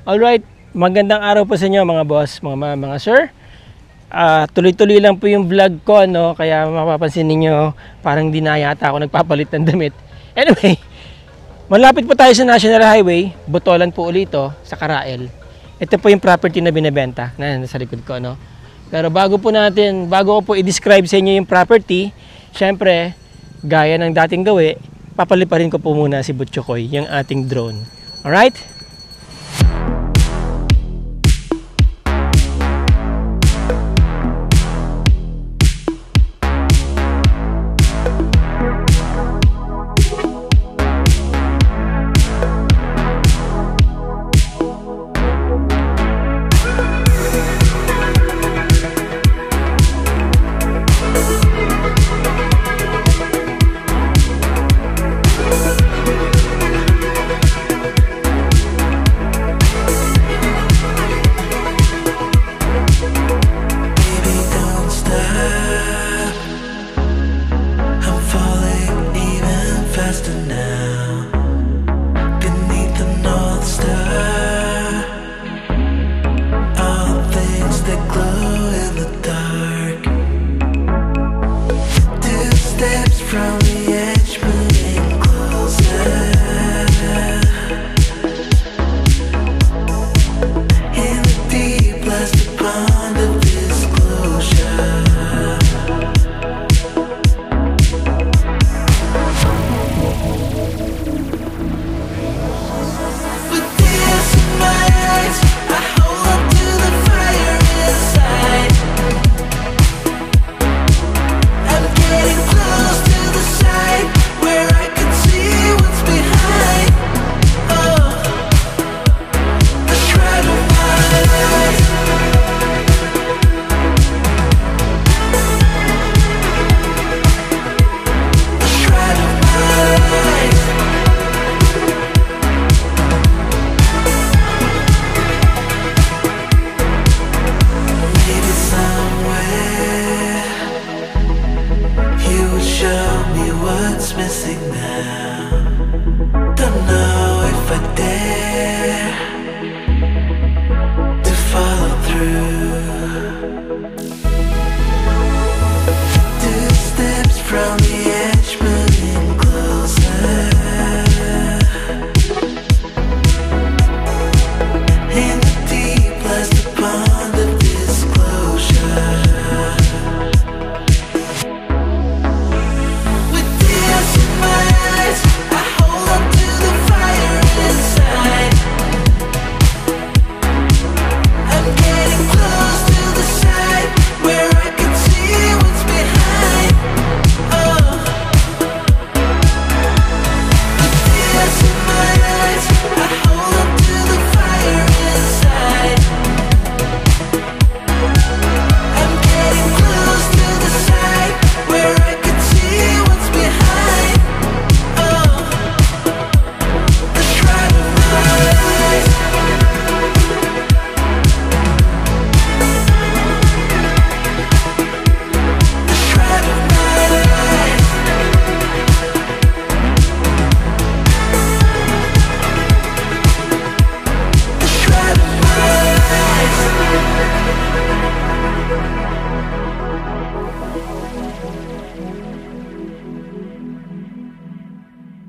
Alright, magandang araw po sa inyo mga boss, mga sir. Tuloy-tuloy lang po yung vlog ko, no? Kaya mapapansin niyo parang di na yata ako nagpapalit ng damit. Anyway, malapit po tayo sa National Highway, Botolan po ulit ito, sa Karael. Ito po yung property na binebenta na nasa likod ko, no? Pero bago ko po i-describe sa inyo yung property, syempre, gaya ng dating gawi, papaliparin ko po muna si Butchokoy, yung ating drone. Alright?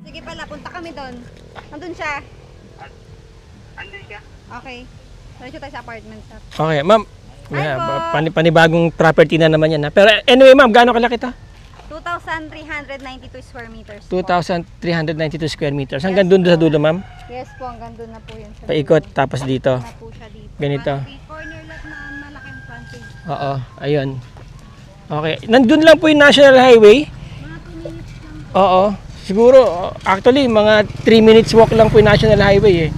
Sige pala, punta kami doon. Nandun siya. Andun siya? Okay. Diretso tayo sa apartment. Sir. Okay, ma'am. Hi po. Panibagong property na naman yan. Ha? Pero anyway, ma'am, gaano kalaki ito? 2,392 square meters po. 2,392 square meters. Hanggang doon sa dulo, ma'am? Yes po, hanggang doon na po yun. Sa Paikot, tapos dito. na po siya dito. Ganito. Corner lot na malaking frontage. Oo, ayun. Okay. Nandun lang po yung National Highway. Mga 2 minutes lang. Oo. Siguro, actually, mga 3 minutes walk lang po yung National Highway eh.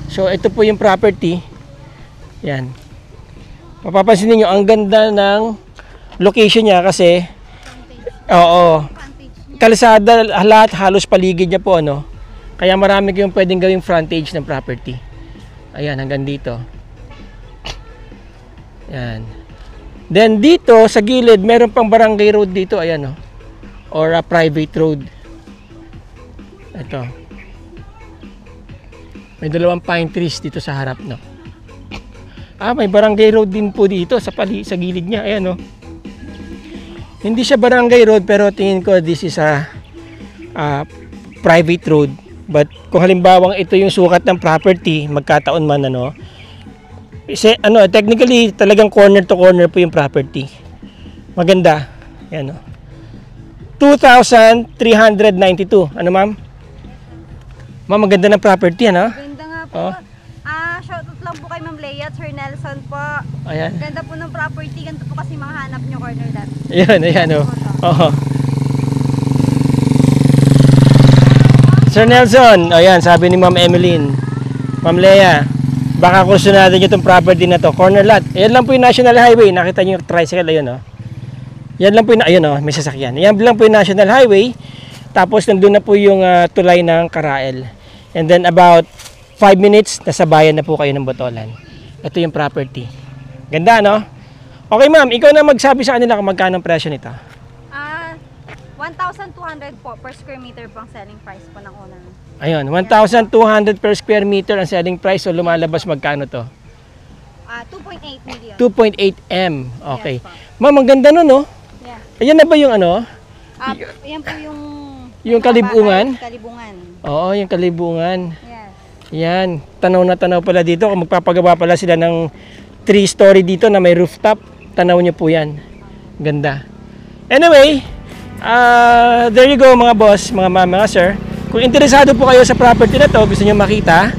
So, ito po yung property. Yan. Mapapansin niyo ang ganda ng location niya kasi, oo, Frontage niya. kalsada, lahat, halos paligid niya po, ano. Kaya marami kayong pwedeng gawing frontage ng property. Ayan, hanggang dito. Yan. Then, dito, sa gilid, meron pang barangay road dito, ayan, oh. Or a private road. Ito. May dalawang pine trees dito sa harap, no? May barangay road din po dito sa gilid niya. Ayan, no? Hindi siya barangay road pero tingin ko this is a private road. But kung halimbawang ito yung sukat ng property, magkataon man technically talagang corner to corner po yung property. Maganda. Ayan, no? 2,392. Ano, ma'am? Ma'am, maganda ng property, ano? Ganda nga po. Oh. Shoutout lang po kay Ma'am Leia at Sir Nelson po. Ayan. Ganda po ng property. Ganda po kasi mga hanap nyo corner lot. Ayan, oh. Oo. Sir Nelson, ayan, sabi ni Ma'am Emeline. Ma'am Leia, baka kursunado nyo itong property na to. Corner lot. Ayan lang po yung National Highway. Nakita nyo yung tricycle, ayun, oh. Yan lang po yung, ayun, oh, may sasakyan. Yan lang po yung National Highway. Tapos nandun na po yung tulay ng Karael. And then about 5 minutes, nasa bayan na po kayo ng Botolan. Ito yung property. Ganda, no? Okay, ma'am, ikaw na magsabi sa kanila kung magkano ang presyo nito. 1,200 po per square meter pang selling price po ng una. Ayun, 1,200 per square meter ang selling price. So lumalabas magkano to? 2.8 million. 2.8 M. Okay. Yes, po. Ma'am, ang ganda nun, no? Yeah. Ayan na ba yung ano? Yan po yung... Yung kalibungan? Kalibungan. Oo, yung kalibungan. Yes. Yan, tanaw na tanaw pala dito. Kung magpapagawa pala sila ng 3-story dito na may rooftop, tanaw nyo po yan. Ganda. Anyway, there you go mga boss, mga ma'am, mga sir. Kung interesado po kayo sa property na to, gusto nyo makita,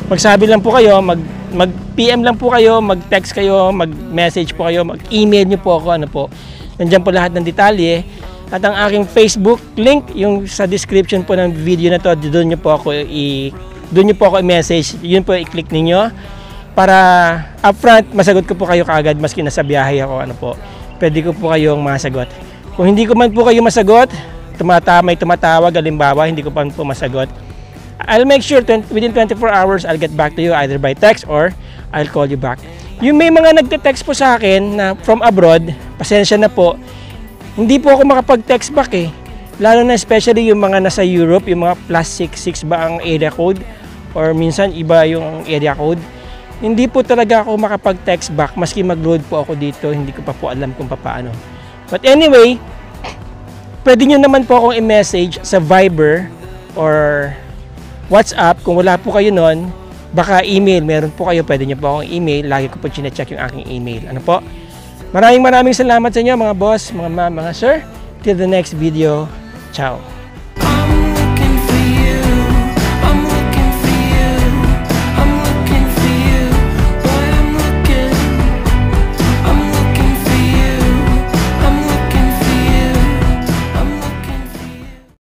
magsabi lang po kayo, mag-PM lang po kayo, mag-text kayo, mag-message po kayo, mag-email nyo po ako, ano po. Nandiyan po lahat ng detalye. At ang aking Facebook link, yung sa description po ng video na to, doon nyo po ako i-message, yun po i-click ninyo para upfront masagot ko po kayo kaagad maski nasa biyahe ako, ano po. Pwede ko po kayong masagot. Kung hindi ko man po kayo masagot, tumatawag, halimbawa, hindi ko pa po masagot, I'll make sure within 24 hours I'll get back to you either by text or I'll call you back. Yung may mga nagte-text po sa akin na from abroad, pasensya na po, hindi po ako makapag-text back eh. Lalo na especially yung mga nasa Europe, yung mga +66 ba ang area code or minsan iba yung area code. Hindi po talaga ako makapag-text back maski mag-load po ako dito, hindi ko pa po alam kung paano. But anyway, pwede nyo naman po akong i-message sa Viber or WhatsApp. Kung wala po kayo nun, baka email, meron po kayo, pwede nyo po akong email. Lagi ko po chinecheck yung aking email. Ano po? Maraming salamat sa inyo mga boss, mga ma'am, mga sir. Till the next video. Ciao.